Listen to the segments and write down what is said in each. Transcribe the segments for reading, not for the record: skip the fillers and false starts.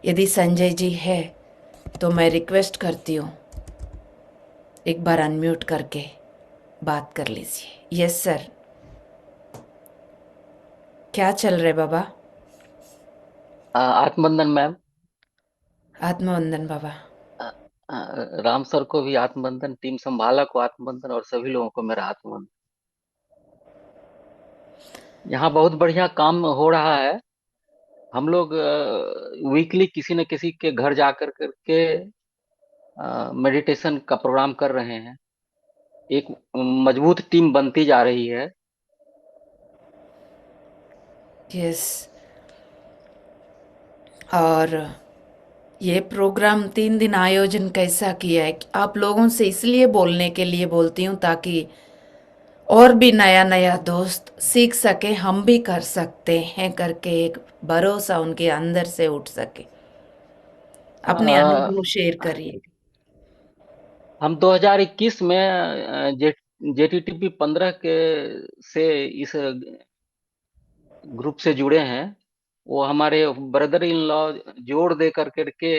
यदि संजय जी है तो मैं रिक्वेस्ट करती हूँ, एक बार अनम्यूट करके बात कर लीजिए। Yes sir. क्या चल रहा है बाबा? आत्मबंधन मैम। आत्मवंदन बाबा। अ, राम सर को भी आत्मबंधन, टीम संभाला को आत्मबंधन और सभी लोगों को मेरा आत्मबंधन। यहाँ बहुत बढ़िया काम हो रहा है। हम लोग वीकली किसी न किसी के घर जाकर करके मेडिटेशन का प्रोग्राम कर रहे हैं। एक मजबूत टीम बनती जा रही है। यस। और ये प्रोग्राम 3 दिन आयोजन कैसा किया है कि आप लोगों से इसलिए बोलने के लिए बोलती हूँ ताकि और भी नया नया दोस्त सीख सके, हम भी कर सकते हैं करके एक भरोसा उनके अंदर से उठ सके। अपने अ, अनुभव शेयर करिए। हम 2021 में जेटीटीपी 15 के से इस ग्रुप से जुड़े हैं। वो हमारे ब्रदर इन लॉ जोड़ दे कर करके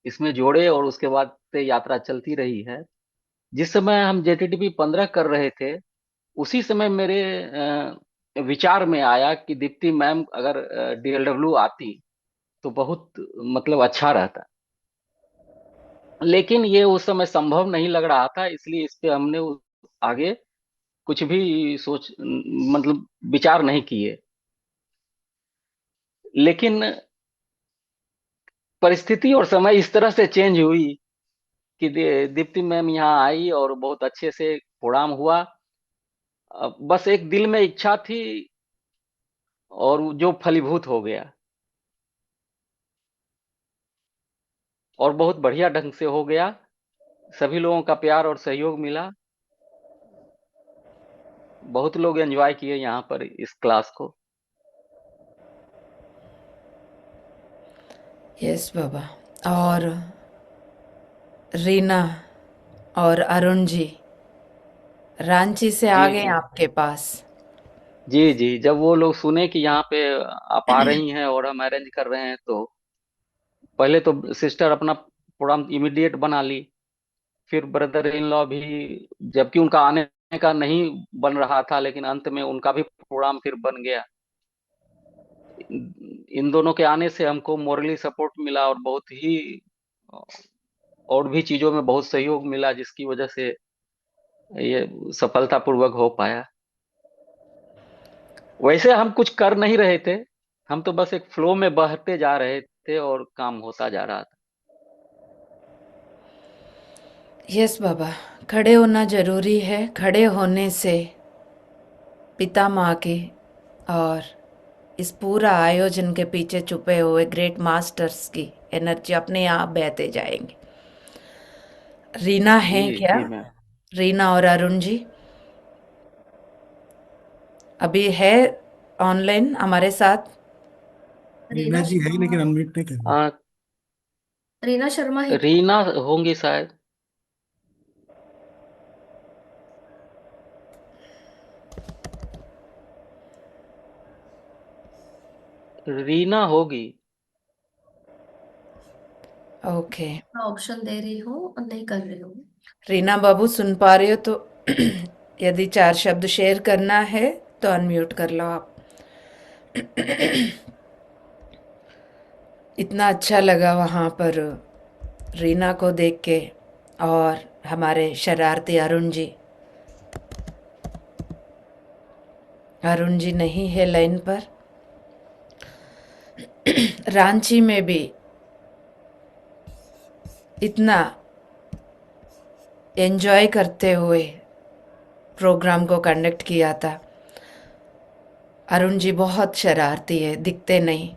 इसमें जोड़े और उसके बाद से यात्रा चलती रही है। जिस समय हम जेटीटीपी 15 कर रहे थे, उसी समय मेरे विचार में आया कि दीप्ति मैम अगर डीएलडब्ल्यू आती तो बहुत मतलब अच्छा रहता। लेकिन ये उस समय संभव नहीं लग रहा था, इसलिए इस पे हमने आगे कुछ भी सोच मतलब विचार नहीं किए। लेकिन परिस्थिति और समय इस तरह से चेंज हुई कि दीप्ति मैम यहाँ आई और बहुत अच्छे से प्रोग्राम हुआ। बस एक दिल में इच्छा थी और वो जो फलीभूत हो गया और बहुत बढ़िया ढंग से हो गया। सभी लोगों का प्यार और सहयोग मिला। बहुत लोग एंजॉय किए यहाँ पर इस क्लास को। यस बाबा। और रीना और अरुण जी रांची से आ जी गए जी। आपके पास। जी जी, जब वो लोग सुने कि यहाँ पे आप आ रही हैं और हम अरेंज कर रहे हैं, तो पहले तो सिस्टर अपना प्रोग्राम इमीडिएट बना ली। फिर ब्रदर इन लॉ भी, जबकि उनका आने का नहीं बन रहा था, लेकिन अंत में उनका भी प्रोग्राम फिर बन गया। इन दोनों के आने से हमको मोरली सपोर्ट मिला और बहुत ही और भी चीजों में बहुत सहयोग मिला, जिसकी वजह से ये सफलतापूर्वक हो पाया। वैसे हम कुछ कर नहीं रहे थे, हम तो बस एक फ्लो में बहते जा रहे थे और काम होता जा रहा था। यस बाबा। खड़े होना जरूरी है। खड़े होने से पिता माँ की और इस पूरा आयोजन के पीछे छुपे हुए ग्रेट मास्टर्स की एनर्जी अपने आप बहते जाएंगे। रीना जी है क्या? जी मैम। रीना और अरुण जी अभी है ऑनलाइन हमारे साथ? रीना रीना जी है ही लेकिन शर्मा। अनम्यूट नहीं कर रही। आ, रीना शर्मा है क्या? रीना होंगी शायद। रीना होगी। ओके। मैं ऑप्शन दे रही हूँ और नहीं कर रही हूँ। रीना बाबू सुन पा रही हो तो यदि 4 शब्द शेयर करना है तो अनम्यूट कर लो आप। इतना अच्छा लगा वहाँ पर रीना को देख के। और हमारे शरारती अरुण जी नहीं है लाइन पर। रांची में भी इतना एंजॉय करते हुए प्रोग्राम को कंडक्ट किया था। अरुण जी बहुत शरारती है, दिखते नहीं।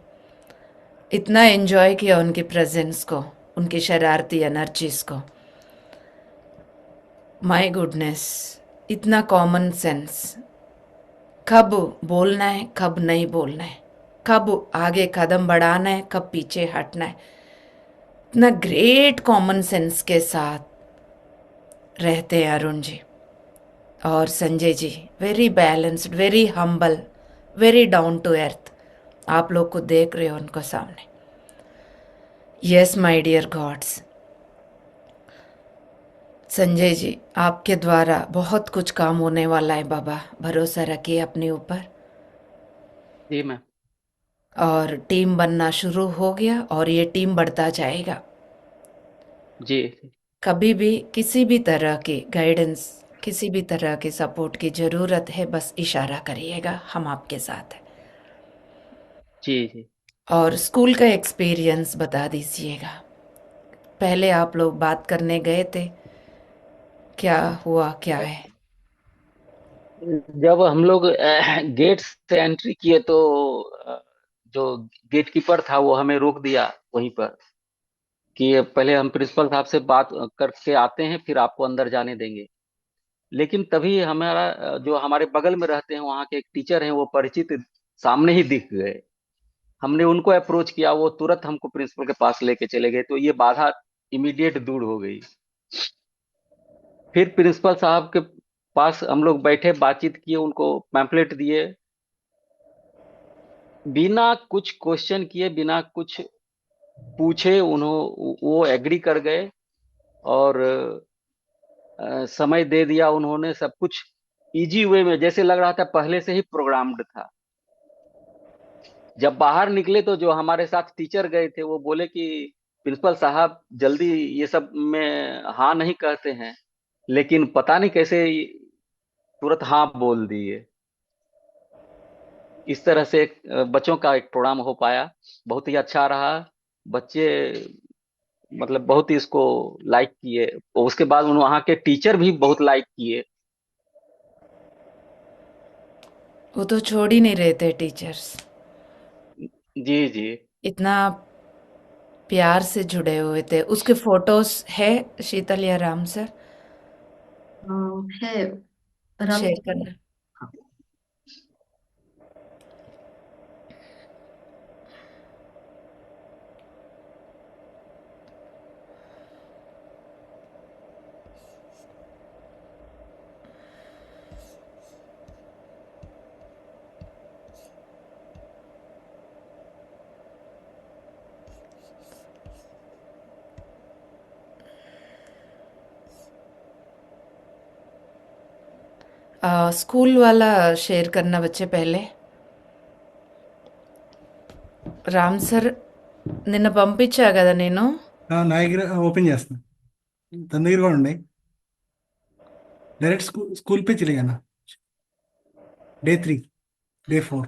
इतना एंजॉय किया उनकी प्रेजेंस को, उनकी शरारती एनर्जीज को। My goodness. इतना कॉमन सेंस। कब बोलना है, कब नहीं बोलना है, कब आगे कदम बढ़ाना है, कब पीछे हटना है। इतना ग्रेट कॉमन सेंस के साथ रहते हैं अरुण जी। और Sanjay ji very balanced, very humble, very down to earth. आप लोग को देख रहे हो उनको सामने। Yes my dear gods, Sanjay ji, आपके द्वारा बहुत कुछ काम होने वाला है बाबा, भरोसा रखिए अपने ऊपर। जी मैम। और टीम बनना शुरू हो गया और ये टीम बढ़ता जाएगा। जी कभी भी किसी भी तरह की गाइडेंस, किसी भी तरह की सपोर्ट की ज़रूरत है, बस इशारा करिएगा, हम आपके साथ हैं। जी जी। और स्कूल का एक्सपीरियंस बता दीजिएगा। पहले आप लोग बात करने गए थे, क्या हुआ क्या है? जब हम लोग गेट से एंट्री किए तो जो गेट कीपर था वो हमें रोक दिया वहीं पर, कि पहले हम प्रिंसिपल साहब से बात करके आते हैं फिर आपको अंदर जाने देंगे। लेकिन तभी हमारा जो हमारे बगल में रहते हैं वहाँ के एक टीचर हैं, वो परिचित सामने ही दिख गए। हमने उनको अप्रोच किया, वो तुरंत हमको प्रिंसिपल के पास लेके चले गए, तो ये बाधा इमीडिएट दूर हो गई। फिर प्रिंसिपल साहब के पास हम लोग बैठे, बातचीत किए, उनको पैम्पलेट दिए, बिना कुछ क्वेश्चन किए, बिना कुछ पूछे वो एग्री कर गए। और समय दे दिया उन्होंने, सब कुछ इजी वे में, जैसे लग रहा था पहले से ही प्रोग्राम्ड था। जब बाहर निकले तो जो हमारे साथ टीचर गए थे वो बोले कि प्रिंसिपल साहब जल्दी ये सब में हाँ नहीं कहते हैं, लेकिन पता नहीं कैसे तुरंत हाँ बोल दिए। इस तरह से बच्चों का एक प्रोग्राम हो पाया, बहुत ही अच्छा रहा। बच्चे मतलब बहुत ही इसको लाइक किए, और उसके बाद वहाँ के टीचर भी बहुत लाइक किए। वो तो छोड़ ही नहीं रहे थे टीचर्स, जी जी। इतना प्यार से जुड़े हुए थे। उसके फोटोज है शीतल या राम सर? है राम। शेयर करना। स्कूल वाला शेयर करना बच्चे पहले। రామ్ సార్ నిన్న పంపించా కదా నేను. నా దగ్గర ఓపెన్ చేస్తున్నా తన దగ్గర కూడా ఉన్నాయి डायरेक्ट स्कूल स्कूल पे चले जाना डे 3 डे 4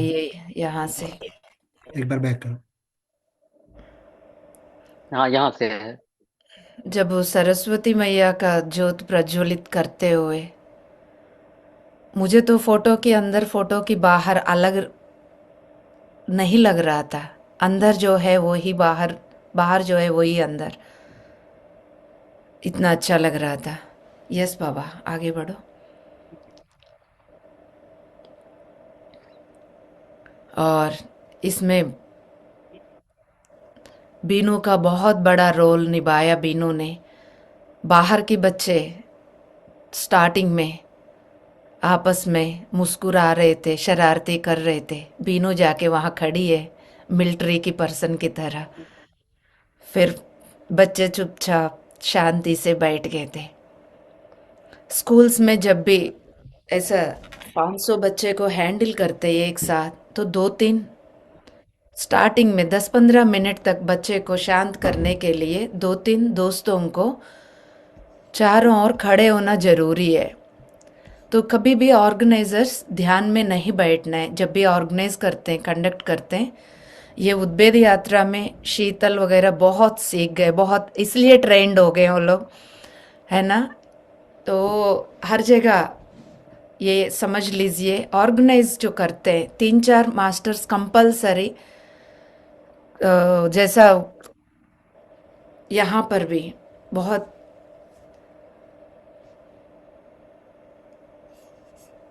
ये यहाँ से एक बार बैक करो हाँ यहाँ से है। जब वो सरस्वती मैया का ज्योत प्रज्वलित करते हुए, मुझे तो फोटो के अंदर फोटो की बाहर अलग नहीं लग रहा था। अंदर जो है वो ही बाहर, बाहर जो है वही अंदर, इतना अच्छा लग रहा था। यस बाबा, आगे बढ़ो। और इसमें बीनू का बहुत बड़ा रोल निभाया। बीनू ने, बाहर के बच्चे स्टार्टिंग में आपस में मुस्कुरा रहे थे, शरारती कर रहे थे। बीनू जाके वहाँ खड़ी है मिलिट्री की पर्सन की तरह। फिर बच्चे चुपचाप शांति से बैठ गए थे। स्कूल्स में जब भी ऐसा 500 बच्चे को हैंडल करते हैं एक साथ, तो 2-3 स्टार्टिंग में 10-15 मिनट तक बच्चे को शांत करने के लिए 2-3 दोस्तों को चारों ओर खड़े होना ज़रूरी है। तो कभी भी ऑर्गेनाइजर्स ध्यान में नहीं बैठना है जब भी ऑर्गेनाइज करते हैं, कंडक्ट करते हैं। ये उद्वेद यात्रा में शीतल वगैरह बहुत सीख गए, बहुत इसलिए ट्रेंड हो गए वो लोग, है ना? तो हर जगह ये समझ लीजिए, ऑर्गेनाइज जो करते हैं 3-4 मास्टर्स कंपलसरी, जैसा यहाँ पर भी बहुत,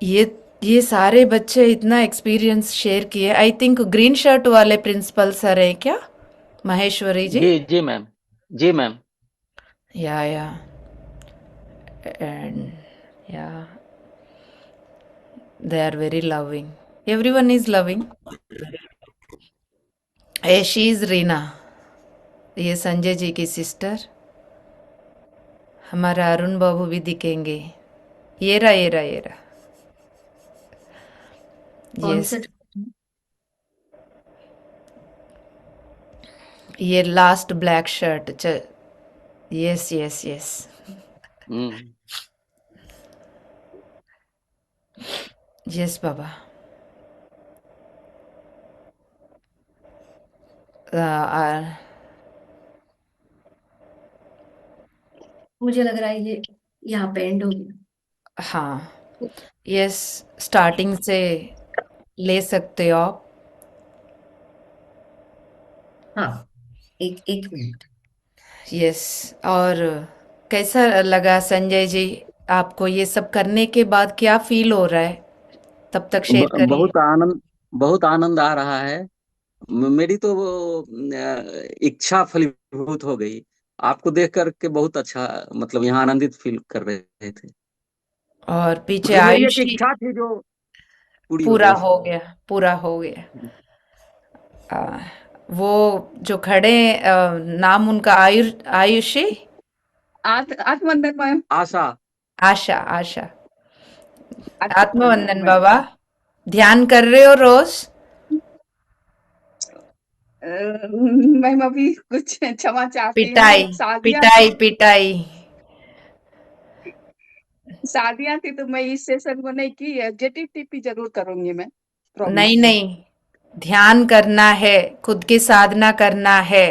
ये ये सारे बच्चे इतना एक्सपीरियंस शेयर किए। आई थिंक ग्रीन शर्ट वाले प्रिंसिपल सर हैं क्या, महेश्वरी जी? जी जी मैम। जी मैम। या एंड या They are very loving. Everyone is loving. She is Reena, ये संजय जी की सिस्टर. हमारा अरुण बाबू भी दिखेंगे. ये रहा. कौन यस, से ये last black shirt. Yes yes yes. Hmm yes बाबा. uh, मुझे लग रहा है ये यहाँ पे एंड हो गया। हाँ. यस, स्टार्टिंग से ले सकते हो आप. हाँ, एक एक मिनट। यस. और कैसा लगा संजय जी आपको ये सब करने के बाद? क्या फील हो रहा है? तब तक शेयर करिए. बहुत आनंद आ रहा है। मेरी तो वो इच्छा फलीभूत हो गई। आपको देख करके बहुत अच्छा, मतलब यहाँ आनंदित फील कर रहे थे। और पीछे मतलब मेरी एक आयुषी इच्छा थी जो पूरी हो पूरा गई। हो गया. पूरा हो गया. आ, वो जो खड़े नाम उनका आयुषी. आत्मवंदन मैम। आशा। आशा. आशा. आत्मवंदन आत्मवंदन मैम। बाबा. ध्यान कर रहे हो रोज? मैम अभी कुछ क्षमा चाहती पिटाई हूँ। पिटाई पिटाई. शादियां थी तो मैं इस सेशन को नहीं की है। जेटीटीपी जरूर करूंगी मैं, प्रॉमिस। नहीं नहीं, ध्यान करना है, खुद की साधना करना है.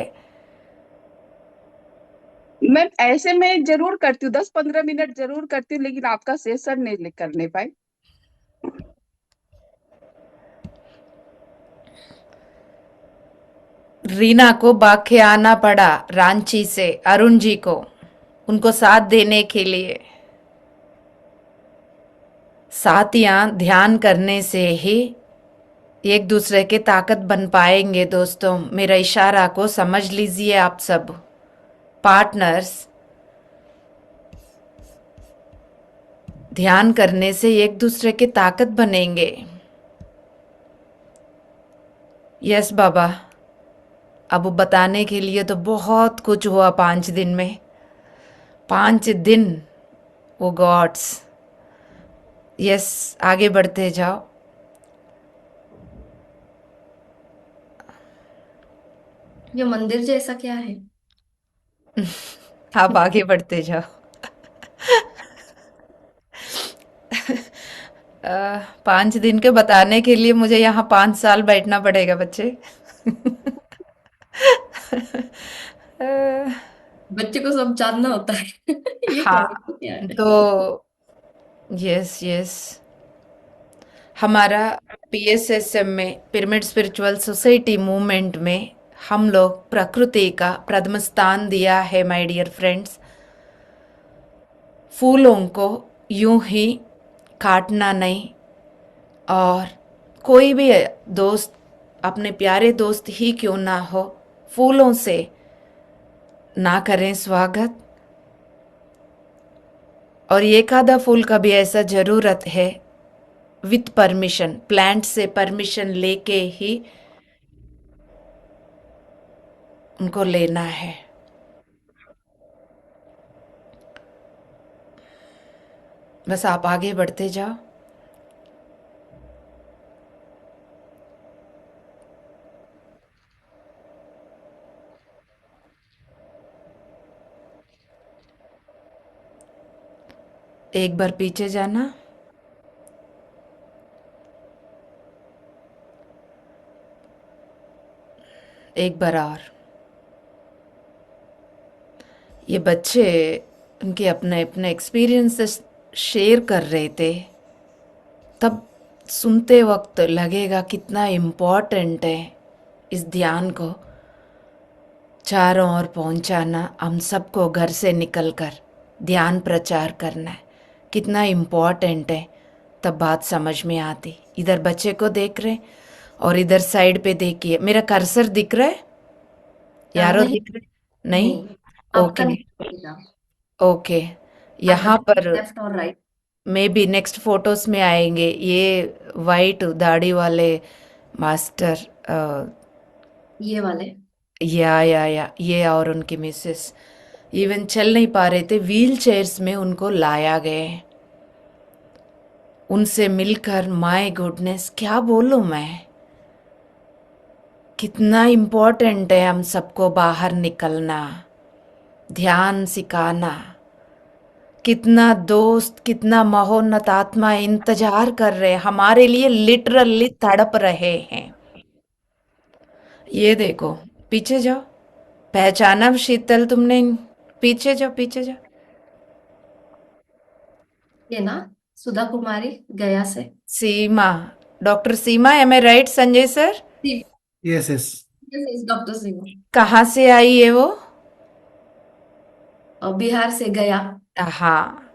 मैं ऐसे में जरूर करती हूँ, 10-15 मिनट जरूर करती हूँ, लेकिन आपका सेशन नहीं करने पाई। रीना को बाखे आना पड़ा रांची से अरुण जी को, उनको साथ देने के लिए. साथियां ध्यान करने से ही एक दूसरे के ताकत बन पाएंगे. दोस्तों, मेरा इशारा को समझ लीजिए आप सब. पार्टनर्स, ध्यान करने से एक दूसरे के ताकत बनेंगे. यस बाबा. अब बताने के लिए तो बहुत कुछ हुआ 5 दिन में. 5 दिन. ओ गॉड्स. यस, आगे बढ़ते जाओ. ये मंदिर जैसा क्या है? आप आगे बढ़ते जाओ. 5 दिन के बताने के लिए मुझे यहाँ 5 साल बैठना पड़ेगा बच्चे. अ, बच्चे को सब जानना होता है। ये क्या है, हाँ. ये क्या है? तो यस यस, हमारा पीएसएसएम में, पिरामिड स्पिरिचुअल सोसाइटी मूवमेंट में, हम लोग प्रकृति का प्रथम स्थान दिया है माय डियर फ्रेंड्स. फूलों को यूं ही काटना नहीं. और कोई भी दोस्त, अपने प्यारे दोस्त ही क्यों ना हो, फूलों से ना करें स्वागत. और एक आधा फूल का भी ऐसा ज़रूरत है, विथ परमिशन, प्लांट से परमिशन लेके ही उनको लेना है. बस आप आगे बढ़ते जाओ. एक बार पीछे जाना. एक बार और. ये बच्चे उनके अपने अपने एक्सपीरियंसेस शेयर कर रहे थे. तब सुनते वक्त लगेगा कितना इम्पोर्टेंट है इस ध्यान को चारों ओर पहुंचाना. हम सबको घर से निकलकर ध्यान प्रचार करना है, कितना इम्पोर्टेंट है. तब बात समझ में आती. इधर बच्चे को देख रहे और इधर साइड पे देखिए. मेरा कर्सर दिख रहा है? यारो नहीं दिख रहे? नहीं. नहीं, आपका ओके नहीं दिखेगा। ओके. आप यहाँ पर लेफ्ट और right. May be next photos में आएंगे। ये वाइट दाढ़ी वाले मास्टर, ये वाले। या ये और उनकी मिसेस इवन चल नहीं पा रहे थे, व्हील चेयर्स में उनको लाया गए। उनसे मिलकर माय गुडनेस क्या बोलूं मैं, कितना इम्पोर्टेंट है हम सबको बाहर निकलना, ध्यान सिखाना। कितना दोस्त, कितना महोन्नत आत्मा इंतजार कर रहे हैं हमारे लिए, लिटरली तड़प रहे हैं। ये देखो, पीछे जाओ, पहचाना शीतल तुमने? पीछे जाओ, पीछे जाओ। ये ना, सुधा कुमारी, गया से। Seema, doctor Seema, am I right Sanjay sir? Yes yes. Doctor Singh. कहाँ से आई है वो? और बिहार से, गया। हाँ,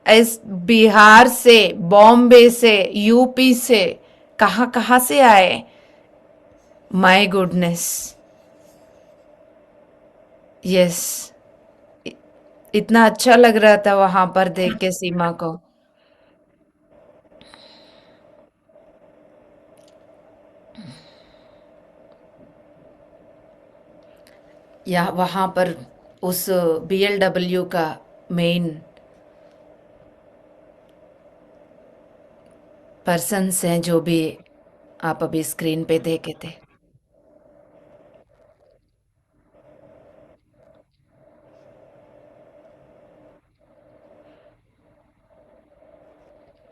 इस बिहार से, बॉम्बे से, यूपी से, कहाँ कहाँ से आए? My goodness, yes. इतना अच्छा लग रहा था वहां पर देख के सीमा को। या वहां पर उस बीएलडब्ल्यू का मेन पर्सन्स हैं जो भी आप अभी स्क्रीन पे देखे थे।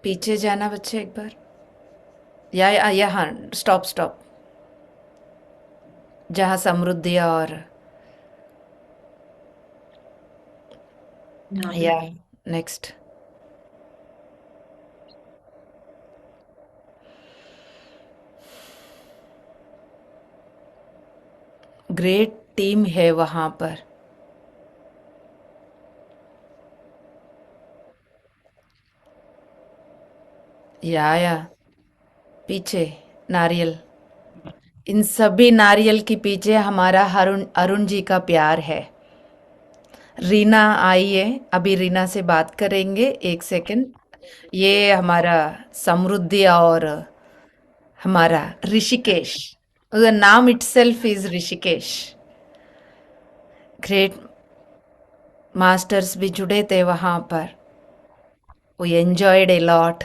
पीछे जाना बच्चे एक बार, या हाँ, स्टॉप स्टॉप, जहाँ समृद्धि और यहाँ पे। या नेक्स्ट। ग्रेट टीम है वहां पर। या पीछे नारियल, इन सभी नारियल के पीछे हमारा अरुण अरुण जी का प्यार है। रीना आई है, अभी रीना से बात करेंगे, एक सेकंड। ये हमारा समृद्धि और हमारा ऋषिकेश, द नाम itself is Rishikesh. Great masters भी जुड़े थे वहां पर, we enjoyed a lot.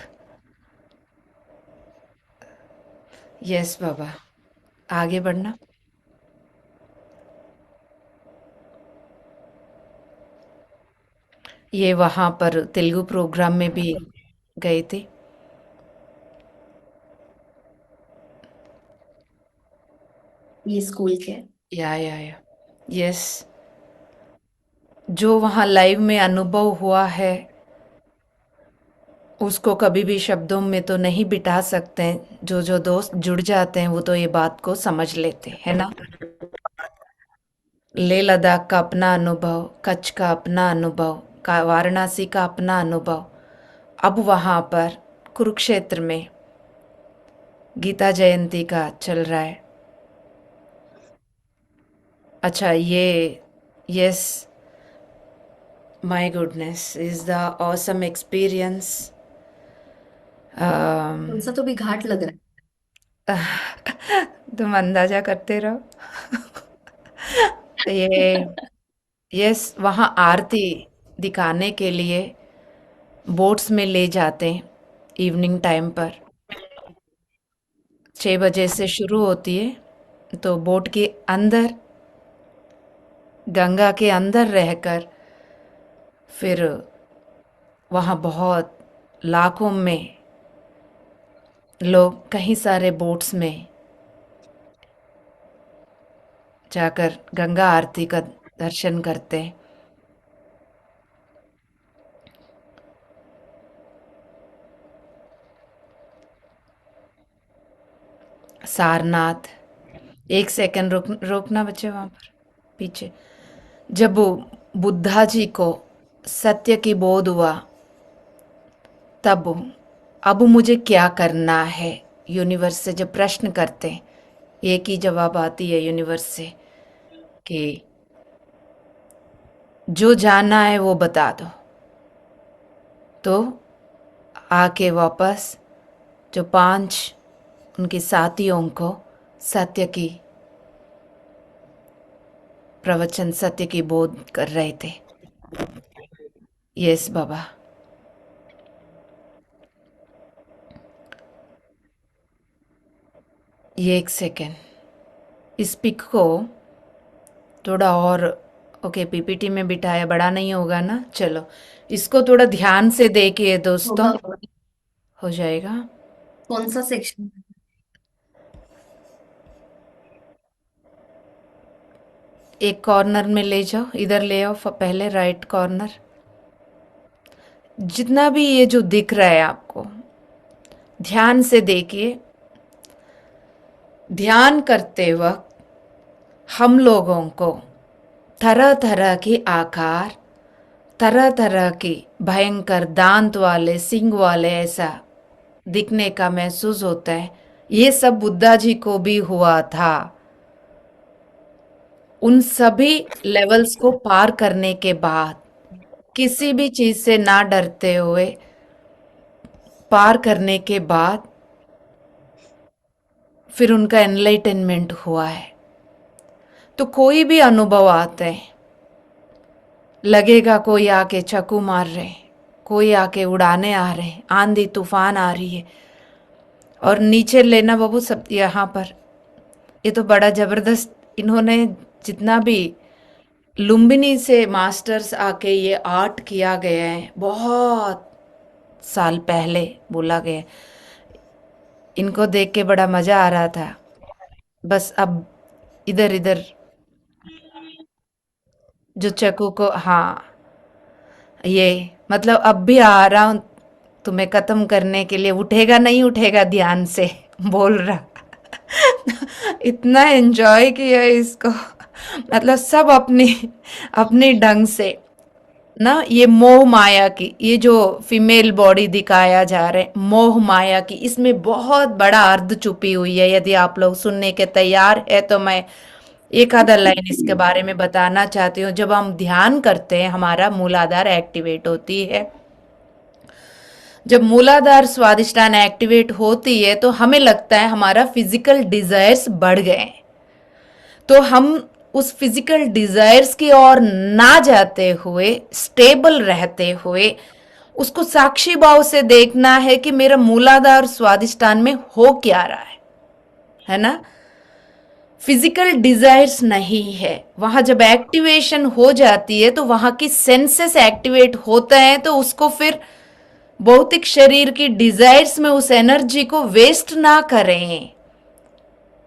Yes बाबा, आगे बढ़ना। ये वहां पर तेलुगु प्रोग्राम में भी गए थे। ये स्कूल के। या यस, जो वहाँ लाइव में अनुभव हुआ है उसको कभी भी शब्दों में तो नहीं बिठा सकते हैं। जो जो दोस्त जुड़ जाते हैं वो तो ये बात को समझ लेते हैं ना। लेह लद्दाख का अपना अनुभव, कच्छ का अपना अनुभव, का वाराणसी का अपना अनुभव, अब वहाँ पर कुरुक्षेत्र में गीता जयंती का चल रहा है। अच्छा, ये yes, my goodness is the awesome experience. कौन सा तो भी घाट लग तुम अंदाजा करते रहो। ये यस, वहाँ आरती दिखाने के लिए बोट्स में ले जाते हैं इवनिंग टाइम पर। 6 बजे से शुरू होती है, तो बोट के अंदर, गंगा के अंदर रहकर फिर वहाँ बहुत लाखों में लोग कई सारे बोट्स में जाकर गंगा आरती का दर्शन करते हैं। सारनाथ, एक सेकंड रोकना बच्चे वहाँ पर पीछे। जब वो बुद्धा जी को सत्य की बोध हुआ, तब अब मुझे क्या करना है, यूनिवर्स से जब प्रश्न करते हैं, एक ही जवाब आती है यूनिवर्स से कि जो जानना है वो बता दो। तो आके वापस जो 5 उनके साथियों को सत्य की प्रवचन, सत्य की बोध कर रहे थे। यस बाबा। ये 1 सेकेंड, इस पिक को थोड़ा और ओके पीपीटी में बिठाया, बड़ा नहीं होगा ना? चलो इसको थोड़ा ध्यान से देखिए दोस्तों, होगा। हो जाएगा। कौन सा सेक्शन? एक कॉर्नर में ले जाओ, इधर ले आओ, पहले राइट कॉर्नर। जितना भी ये जो दिख रहा है आपको, ध्यान से देखिए। ध्यान करते वक्त हम लोगों को तरह तरह के आकार, तरह तरह के भयंकर दांत वाले, सिंग वाले ऐसा दिखने का महसूस होता है। ये सब बुद्धा जी को भी हुआ था। उन सभी लेवल्स को पार करने के बाद, किसी भी चीज से ना डरते हुए पार करने के बाद, फिर उनका एनलाइटनमेंट हुआ है। तो कोई भी अनुभव आते हैं, लगेगा कोई आके चाकू मार रहे, कोई आके उड़ाने आ रहे, आंधी तूफान आ रही है, और नीचे लेना बाबू सब यहाँ पर। ये तो बड़ा जबरदस्त, इन्होंने जितना भी लुम्बिनी से मास्टर्स आके ये आर्ट किया गया है, बहुत साल पहले बोला गया है। इनको देख के बड़ा मजा आ रहा था। बस अब इधर इधर जो चक्कू को, हाँ ये मतलब अब भी आ रहा हूँ तुम्हें खत्म करने के लिए, उठेगा नहीं उठेगा ध्यान से बोल रहा। इतना एंजॉय किया इसको, मतलब सब अपनी अपनी ढंग से ना। ये मोह माया की, ये जो फीमेल बॉडी दिखाया जा रहा है, मोह माया की, इसमें बहुत बड़ा अर्थ छुपी हुई है। यदि आप लोग सुनने के तैयार है तो मैं एक आधा लाइन इसके बारे में बताना चाहती हूँ। जब हम ध्यान करते हैं, हमारा मूलाधार एक्टिवेट होती है। जब मूलाधार स्वादिष्टान एक्टिवेट होती है तो हमें लगता है हमारा फिजिकल डिजायर्स बढ़ गए। तो हम उस फिजिकल डिजायर्स की ओर ना जाते हुए, स्टेबल रहते हुए, उसको साक्षी भाव से देखना है कि मेरा मूलाधार स्वादिष्टान में हो क्या रहा है ना? फिजिकल डिजायर्स नहीं है वहां। जब एक्टिवेशन हो जाती है तो वहां की सेंसेस एक्टिवेट होता है, तो उसको फिर भौतिक शरीर की डिजायर्स में उस एनर्जी को वेस्ट ना करें।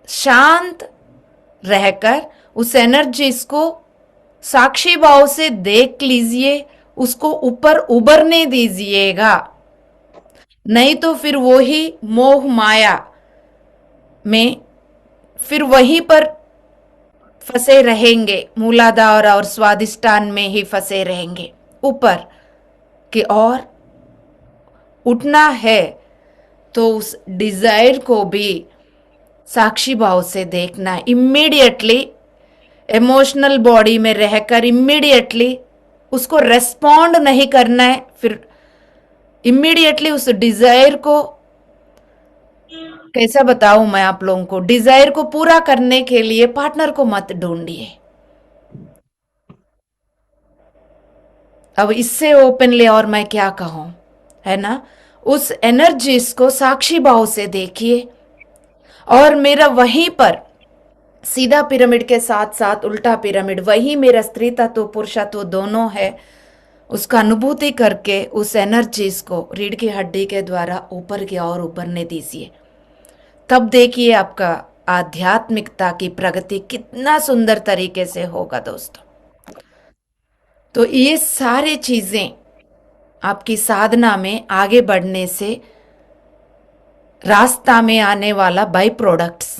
शांत रहकर उस एनर्जीज को साक्षी भाव से देख लीजिए, उसको ऊपर उभरने दीजिएगा। नहीं तो फिर वो ही मोह माया में फिर वहीं पर फंसे रहेंगे, मूलाधार और स्वादिष्टान में ही फंसे रहेंगे। ऊपर की ओर उठना है तो उस डिजायर को भी साक्षी भाव से देखना है। इमीडिएटली इमोशनल बॉडी में रहकर इमीडिएटली उसको रेस्पॉन्ड नहीं करना है। फिर इमीडिएटली उस डिजायर को, कैसा बताऊं मैं आप लोगों को, डिजायर को पूरा करने के लिए पार्टनर को मत ढूंढिए। अब इससे ओपनली और मैं क्या कहूं, है ना? उस एनर्जीज को साक्षी भाव से देखिए, और मेरा वहीं पर सीधा पिरामिड के साथ साथ उल्टा पिरामिड, वही मेरा स्त्री तत्व पुरुष तत्व दोनों है। उसका अनुभूति करके उस एनर्जीज को रीढ़ की हड्डी के द्वारा ऊपर की ओर उभरने दीजिए। तब देखिए आपका आध्यात्मिकता की प्रगति कितना सुंदर तरीके से होगा दोस्तों। तो ये सारी चीजें आपकी साधना में आगे बढ़ने से रास्ता में आने वाला बाई प्रोडक्ट्स।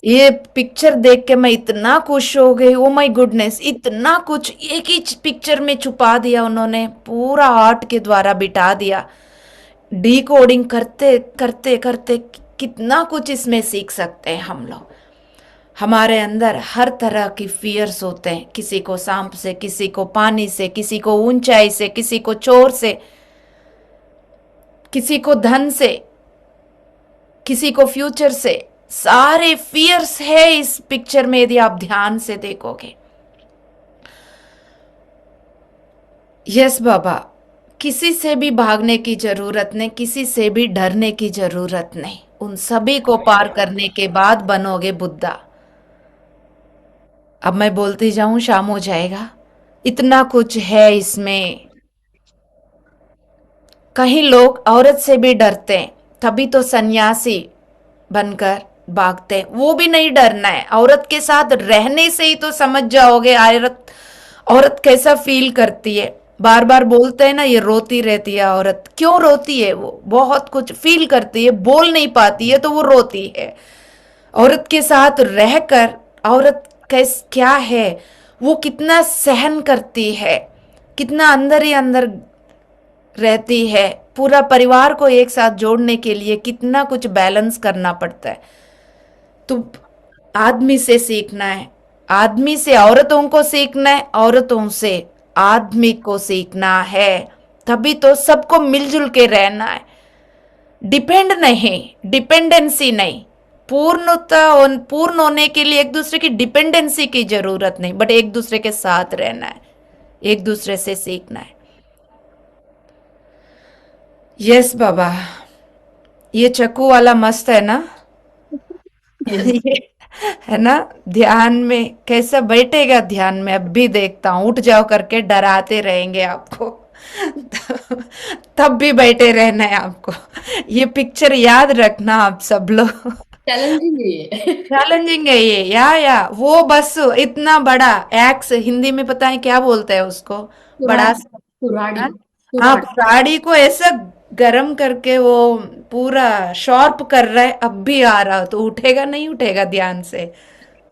ये पिक्चर देख के मैं इतना खुश हो गई, ओ माय गुडनेस, इतना कुछ एक ही पिक्चर में छुपा दिया उन्होंने, पूरा आर्ट के द्वारा बिठा दिया। डिकोडिंग करते करते करते कितना कुछ इसमें सीख सकते हैं हम लोग। हमारे अंदर हर तरह की फियर्स होते हैं, किसी को सांप से, किसी को पानी से, किसी को ऊंचाई से, किसी को चोर से। किसी को धन से, किसी को फ्यूचर से, सारे फियर्स है इस पिक्चर में यदि आप ध्यान से देखोगे। यस बाबा, किसी से भी भागने की जरूरत नहीं, किसी से भी डरने की जरूरत नहीं। उन सभी को पार करने के बाद बनोगे बुद्धा। अब मैं बोलती जाऊं, शाम हो जाएगा। इतना कुछ है इसमें। कहीं लोग औरत से भी डरते हैं, तभी तो सन्यासी बनकर भागते हैं। वो भी नहीं डरना है, औरत के साथ रहने से ही तो समझ जाओगे औरत कैसा फील करती है। बार बार बोलते हैं ना, ये रोती रहती है औरत। क्यों रोती है? वो बहुत कुछ फील करती है, बोल नहीं पाती है तो वो रोती है। औरत के साथ रहकर औरत क्या है, वो कितना सहन करती है, कितना अंदर ही अंदर रहती है। पूरा परिवार को एक साथ जोड़ने के लिए कितना कुछ बैलेंस करना पड़ता है। तो आदमी से सीखना है, आदमी से औरतों को सीखना है, औरतों से आदमी को सीखना है। तभी तो सबको मिलजुल के रहना है। डिपेंड नहीं, डिपेंडेंसी नहीं। पूर्ण होने के लिए एक दूसरे की डिपेंडेंसी की जरूरत नहीं, बट एक दूसरे के साथ रहना है, एक दूसरे से सीखना है। यस बाबा, ये चक्कू वाला मस्त है ना? यस। ये है ना? ध्यान में कैसा बैठेगा, ध्यान में अब भी देखता हूँ। उठ जाओ करके डराते रहेंगे आपको। तब भी बैठे रहना है आपको। ये पिक्चर याद रखना आप सब लोग। चैलेंजिंग है ये। चैलेंजिंग है ये, या वो बस इतना बड़ा एक्स, हिंदी में पता है क्या बोलते हैं उसको? बड़ा कुराड़ी, कुराड़ी, हाँ, हाँ, कुराड़ी। कुराड़ी को ऐसा गरम करके वो पूरा शॉर्प कर रहा है। अब भी आ रहा तो उठेगा नहीं, उठेगा ध्यान से।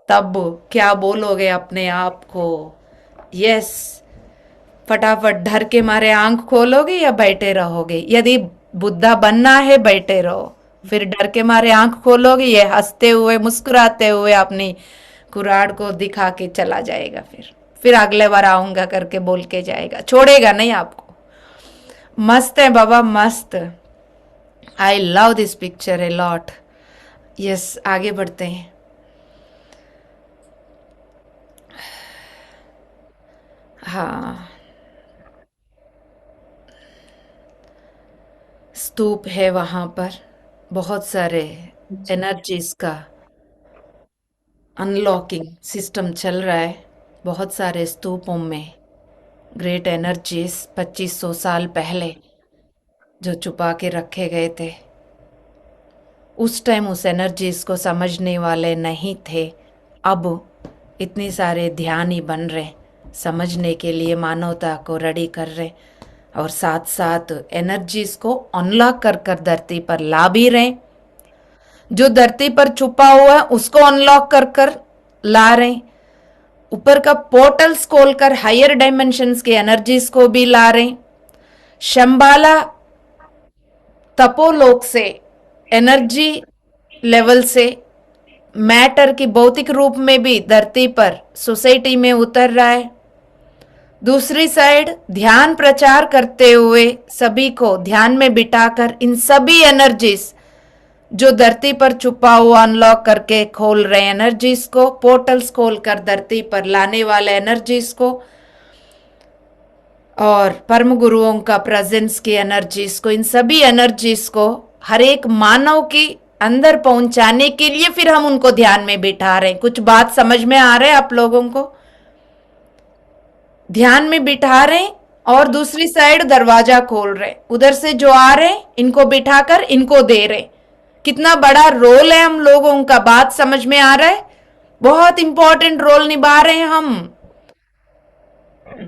तब क्या बोलोगे अपने आप को? यस, फटाफट डर के मारे आंख खोलोगे या बैठे रहोगे? यदि बुद्धा बनना है, बैठे रहो। फिर डर के मारे आंख खोलोगे, ये हंसते हुए मुस्कुराते हुए अपनी कुराड़ को दिखा के चला जाएगा। फिर अगले बार आऊंगा करके बोल के जाएगा, छोड़ेगा नहीं आपको। मस्त है बाबा, मस्त। I love this picture A lot. Yes, आगे बढ़ते हैं। हाँ, स्तूप है वहां पर, बहुत सारे एनर्जीज का अनलॉकिंग सिस्टम चल रहा है। बहुत सारे स्तूपों में ग्रेट एनर्जीज 2500 साल पहले जो छुपा के रखे गए थे। उस टाइम उस एनर्जीज को समझने वाले नहीं थे। अब इतने सारे ध्यानी बन रहे, समझने के लिए मानवता को रेडी कर रहे, और साथ साथ एनर्जीज को अनलॉक कर कर धरती पर ला भी रहे। जो धरती पर छुपा हुआ है उसको अनलॉक कर कर ला रहे। ऊपर का पोर्टल्स खोलकर हायर डायमेंशंस की एनर्जीज को भी ला रहे। शंबाला तपोलोक से, एनर्जी लेवल से, मैटर की भौतिक रूप में भी धरती पर सोसाइटी में उतर रहा है। दूसरी साइड ध्यान प्रचार करते हुए सभी को ध्यान में बिठाकर इन सभी एनर्जीज जो धरती पर छुपा हुआ अनलॉक करके खोल रहे एनर्जीज को, पोर्टल्स खोलकर धरती पर लाने वाले एनर्जीज को, और परम गुरुओं का प्रेजेंस की एनर्जीज को, इन सभी एनर्जीज को हर एक मानव की अंदर पहुंचाने के लिए फिर हम उनको ध्यान में बिठा रहे हैं। कुछ बात समझ में आ रहे हैं आप लोगों को? ध्यान में बिठा रहे हैं और दूसरी साइड दरवाजा खोल रहे हैं। उधर से जो आ रहे हैं इनको बिठाकर इनको दे रहे हैं। कितना बड़ा रोल है हम लोगों का, बात समझ में आ रहा है? बहुत इंपॉर्टेंट रोल निभा रहे हैं हम।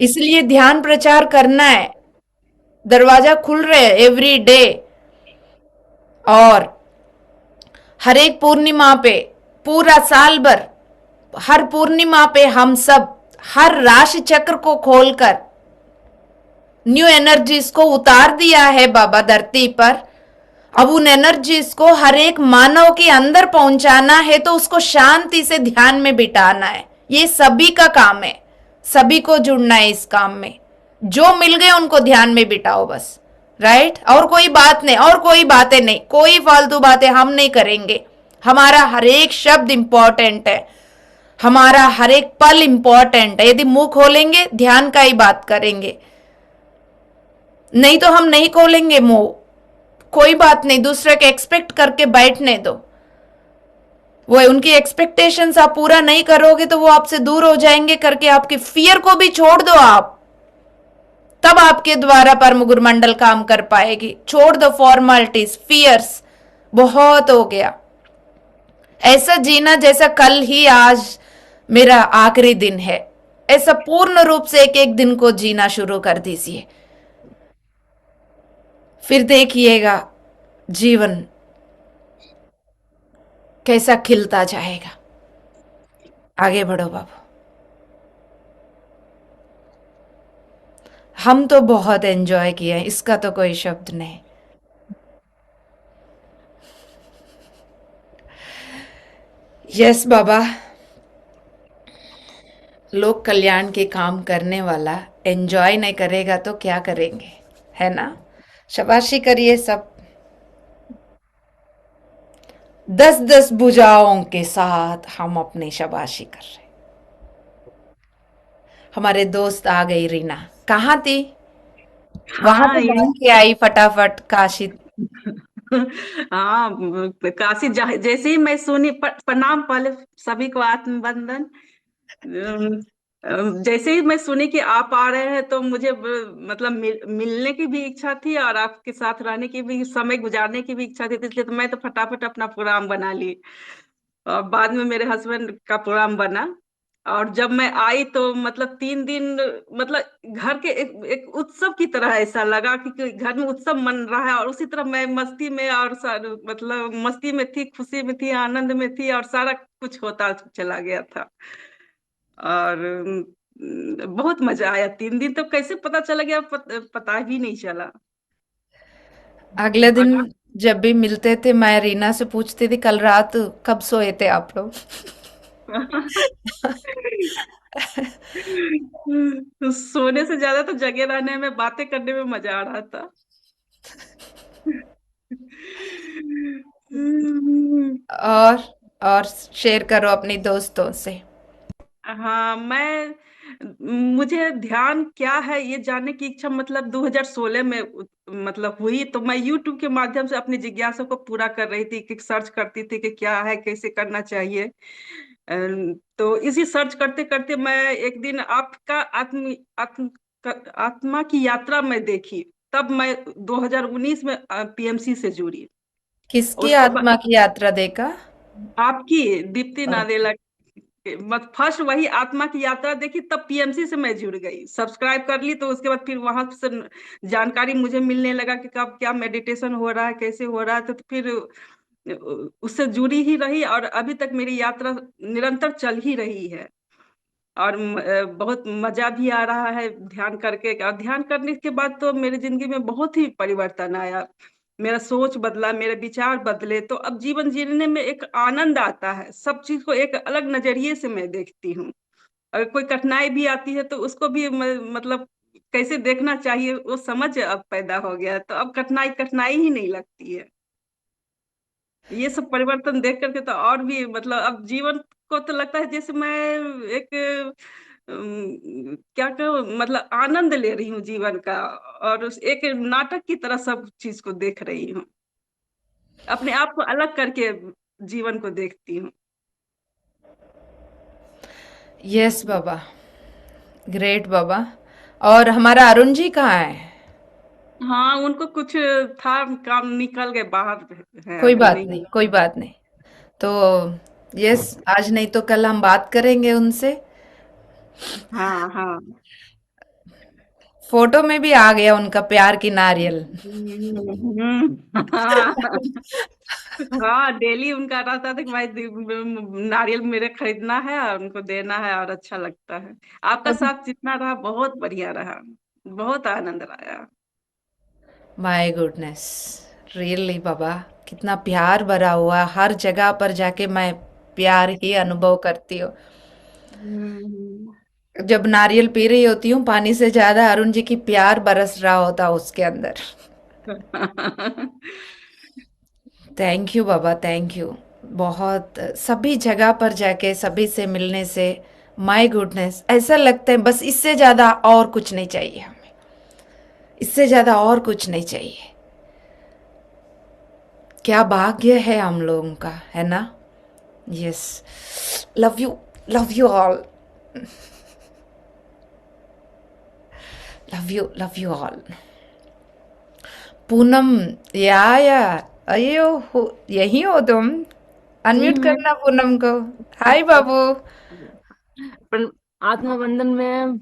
इसलिए ध्यान प्रचार करना है। दरवाजा खुल रहे हैं एवरी डे, और हर एक पूर्णिमा पे, पूरा साल भर, हर पूर्णिमा पे हम सब हर राशि चक्र को खोलकर न्यू एनर्जीज को उतार दिया है बाबा धरती पर। अब उन एनर्जीज को हर एक मानव के अंदर पहुंचाना है, तो उसको शांति से ध्यान में बिठाना है। ये सभी का काम है, सभी को जुड़ना है इस काम में। जो मिल गए उनको ध्यान में बिठाओ बस। राइट। और कोई बात नहीं, और कोई बातें नहीं, कोई फालतू बातें हम नहीं करेंगे। हमारा हर एक शब्द इंपॉर्टेंट है, हमारा हर एक पल इंपॉर्टेंट है। यदि मुंह खोलेंगे ध्यान का ही बात करेंगे, नहीं तो हम नहीं खोलेंगे मुंह। कोई बात नहीं, दूसरे के एक्सपेक्ट करके बैठने दो। वो उनकी एक्सपेक्टेशंस आप पूरा नहीं करोगे तो वो आपसे दूर हो जाएंगे करके आपकी फियर को भी छोड़ दो आप, तब आपके द्वारा परम गुरुमंडल काम कर पाएगी। छोड़ दो फॉर्मेलिटीज, फियर्स, बहुत हो गया। ऐसा जीना जैसा कल ही आज मेरा आखिरी दिन है, ऐसा पूर्ण रूप से एक एक दिन को जीना शुरू कर दीजिए। फिर देखिएगा जीवन कैसा खिलता जाएगा। आगे बढ़ो बाबू। हम तो बहुत एंजॉय किए हैं, इसका तो कोई शब्द नहीं। यस बाबा, लोक कल्याण के काम करने वाला एंजॉय नहीं करेगा तो क्या करेंगे, है ना। शाबाशी करिए सब। 10-10 भुजाओं के साथ हम अपनी शाबाशी कर रहे। हमारे दोस्त आ गई रीना, कहाँ थी? वहां हाँ पे ये भाग के आई फटाफट काशी। हाँ काशी जैसे ही मैं सुनी प्रणाम पहले सभी को आत्मबंधन। अम, जैसे ही मैं सुनी कि आप आ रहे हैं तो मुझे मतलब मिलने की भी इच्छा थी और आपके साथ रहने की भी, समय गुजारने की भी इच्छा थी, इसलिए तो मैं तो फटाफट अपना प्रोग्राम बना ली और बाद में मेरे हस्बैंड का प्रोग्राम बना। और जब मैं आई तो मतलब 3 दिन मतलब घर के एक उत्सव की तरह ऐसा लगा कि घर में उत्सव मन रहा है और उसी तरह मैं मस्ती में और मतलब मस्ती में थी, खुशी में थी, आनंद में थी और सारा कुछ होता चला गया था। और बहुत मजा आया। 3 दिन तो कैसे पता चला गया, पता भी नहीं चला। अगले दिन जब भी मिलते थे मैं रीना से पूछती थी कल रात कब सोए थे आप लोग। सोने से ज्यादा तो जगे रहने में, बातें करने में मजा आ रहा था। और और शेयर करो अपनी दोस्तों से। हाँ मैं मुझे ध्यान क्या है ये जानने की इच्छा मतलब 2016 में मतलब हुई, तो मैं YouTube के माध्यम से अपनी जिज्ञासा को पूरा कर रही थी कि सर्च करती थी कि क्या है, कैसे करना चाहिए। तो इसी सर्च करते करते मैं एक दिन आपका आत्मा की यात्रा में देखी, तब मैं 2019 में PMC से जुड़ी। किसकी उसके बाद आत्मा की यात्रा देखा? आपकी दीप्ति नादेला मत फर्स्ट वही आत्मा की यात्रा देखी, तब PMC से मैं जुड़ गई, सब्सक्राइब कर ली। तो उसके बाद फिर वहां से जानकारी मुझे मिलने लगा कि कब क्या मेडिटेशन हो रहा है, कैसे हो रहा है। तो फिर उससे जुड़ी ही रही और अभी तक मेरी यात्रा निरंतर चल ही रही है। और बहुत मजा भी आ रहा है ध्यान करके। और ध्यान करने के बाद तो मेरी जिंदगी में बहुत ही परिवर्तन आया, मेरा सोच बदला, मेरे विचार बदले। तो अब जीवन जीने में एक आनंद आता है, सब चीज को एक अलग नजरिए से मैं देखती हूँ। अगर कोई कठिनाई भी आती है तो उसको भी मतलब कैसे देखना चाहिए वो समझ अब पैदा हो गया, तो अब कठिनाई कठिनाई ही नहीं लगती है। ये सब परिवर्तन देख करके तो और भी मतलब अब जीवन को तो लगता है जैसे मैं एक क्या कहूँ, मतलब आनंद ले रही हूँ जीवन का और एक नाटक की तरह सब चीज को देख रही हूँ, अपने आप को अलग करके जीवन को देखती हूँ। यस बाबा, ग्रेट बाबा। और हमारा अरुण जी कहाँ है? हाँ उनको कुछ था, काम निकल गए बाहर है, कोई अभी बात नहीं। नहीं, कोई बात नहीं। तो यस, आज नहीं तो कल हम बात करेंगे उनसे। हाँ हाँ। फोटो में भी आ गया उनका प्यार की नारियल। हाँ हाँ डेली उनका रहता था कि भाई नारियल मेरे खरीदना है और उनको देना है और अच्छा लगता है। आपका साथ जितना रहा बहुत बढ़िया रहा, बहुत आनंद आया। माय गुडनेस, रियली बाबा, कितना प्यार भरा हुआ। हर जगह पर जाके मैं प्यार ही अनुभव करती हूँ। हम्म। जब नारियल पी रही होती हूँ पानी से ज्यादा अरुण जी की प्यार बरस रहा होता उसके अंदर। Thank you Baba, thank you. बहुत सभी जगह पर जाके सभी से मिलने से माय गुडनेस ऐसा लगता है बस इससे ज़्यादा और कुछ नहीं चाहिए हमें, इससे ज़्यादा और कुछ नहीं चाहिए। क्या भाग्य है हम लोगों का, है ना? Yes, love you all, love you all. Poonam, या अयो यही हो तुम? जी अनम्यूट मैं करना पूनम को। हाय बाबू, आत्मबंधन में।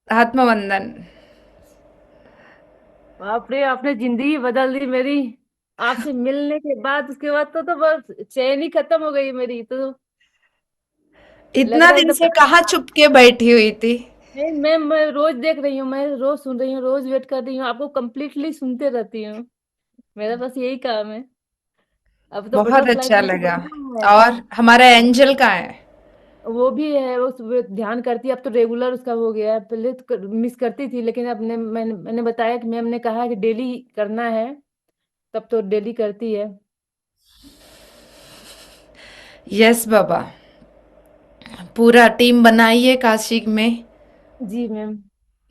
आत्मवंदन। बाप रे, आपने जिंदगी बदल दी मेरी। आपसे मिलने के बाद उसके बाद तो बस चैन ही खत्म हो गई मेरी तो। लग इतना रहा है दिन एकदम से कहाँ छुप के बैठी हुई थी? नहीं, मैं रोज देख रही हूँ, मैं रोज सुन रही हूँ, रोज वेट कर रही हूँ, आपको कंप्लीटली सुनते रहती हूँ। मेरा बस यही काम है। अब तो बहुत बटरफ्लाई अच्छा मैंने लगा। देखा है। और हमारा एंजल कहाँ है? वो भी है, वो सुबह ध्यान करती है, अब तो रेगुलर उसका हो गया है। पहले तो मिस करती थी, लेकिन अब मैंने बताया कि मैम ने कहा है कि डेली करना है, तब तो डेली करती है। यस बाबा, पूरा टीम बनाइए काशी में। जी मैम।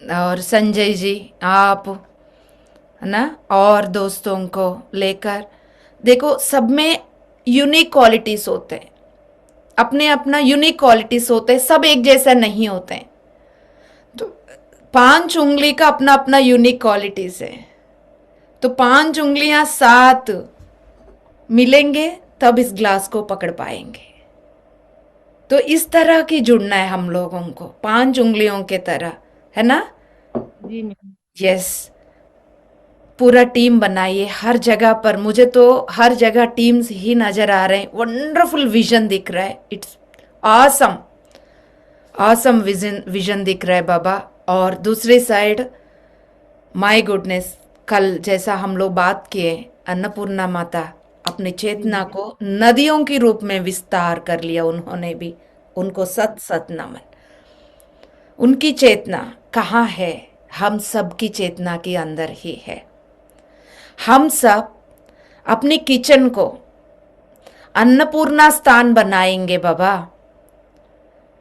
और संजय जी, आप, है ना? और दोस्तों को लेकर देखो, सब में यूनिक क्वालिटीज होते हैं, अपने अपना यूनिक क्वालिटीज होते हैं, सब एक जैसा नहीं होते हैं। तो 5 उंगली का अपना अपना यूनिक क्वालिटीज है, तो 5 उंगलियां साथ मिलेंगे तब इस ग्लास को पकड़ पाएंगे। तो इस तरह की जुड़ना है हम लोगों को, 5 उंगलियों के तरह, है ना? जी मैम। यस, पूरा टीम बनाइए हर जगह पर। मुझे तो हर जगह टीम्स ही नजर आ रहे हैं, वंडरफुल विजन दिख रहा है। It's awesome, awesome vision, vision दिख रहा है बाबा। और दूसरी साइड, माय गुडनेस, कल जैसा हम लोग बात किए, अन्नपूर्णा माता अपनी चेतना को नदियों के रूप में विस्तार कर लिया उन्होंने भी। उनको सत सत नमन। उनकी चेतना कहाँ है? हम सबकी चेतना के अंदर ही है। हम सब अपनी किचन को अन्नपूर्णा स्थान बनाएंगे बाबा।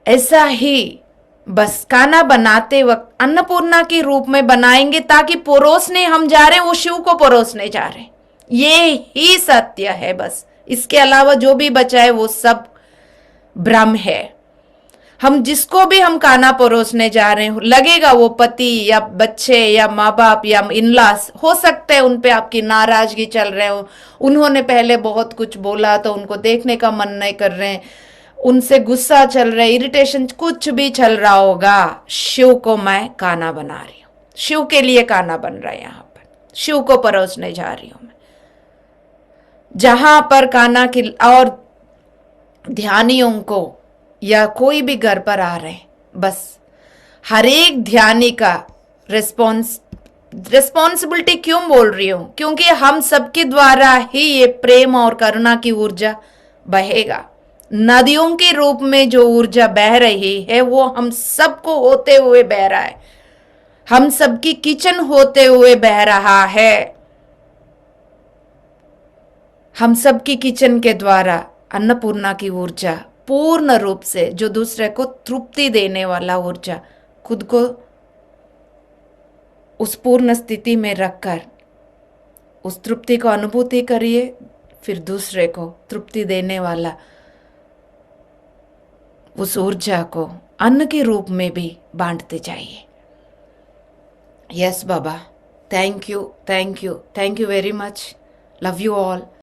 ऐसा ही बस खाना बनाते वक्त अन्नपूर्णा के रूप में बनाएंगे, ताकि परोसने हम जा रहे हैं वो शिव को परोसने जा रहे हैं। ये ही सत्य है बस। इसके अलावा जो भी बचा है वो सब भ्रम है। हम जिसको भी हम खाना परोसने जा रहे हैं, लगेगा वो पति या बच्चे या माँ बाप या इनलास, हो सकता है उन पे आपकी नाराजगी चल रहे हो, उन्होंने पहले बहुत कुछ बोला तो उनको देखने का मन नहीं कर रहे हैं, उनसे गुस्सा चल रहा है, इरिटेशन कुछ भी चल रहा होगा, शिव को मैं खाना बना रही हूँ, शिव के लिए खाना बन रहा है, यहाँ पर शिव को परोसने जा रही हूँ मैं। जहां पर खाना की और ध्यानियों को या कोई भी घर पर आ रहे हैं, बस हर एक ध्यानी का रिस्पॉन्सिबिलिटी क्यों बोल रही हूं? क्योंकि हम सबके द्वारा ही ये प्रेम और करुणा की ऊर्जा बहेगा। नदियों के रूप में जो ऊर्जा बह रही है वो हम सबको होते हुए बह रहा है, हम सबकी किचन होते हुए बह रहा है। हम सबकी किचन के द्वारा अन्नपूर्णा की ऊर्जा पूर्ण रूप से, जो दूसरे को तृप्ति देने वाला ऊर्जा, खुद को उस पूर्ण स्थिति में रखकर उस तृप्ति को अनुभूति करिए, फिर दूसरे को तृप्ति देने वाला उस ऊर्जा को अन्न के रूप में भी बांटते जाइए। Yes Baba, thank you, thank you, thank you very much. Love you all.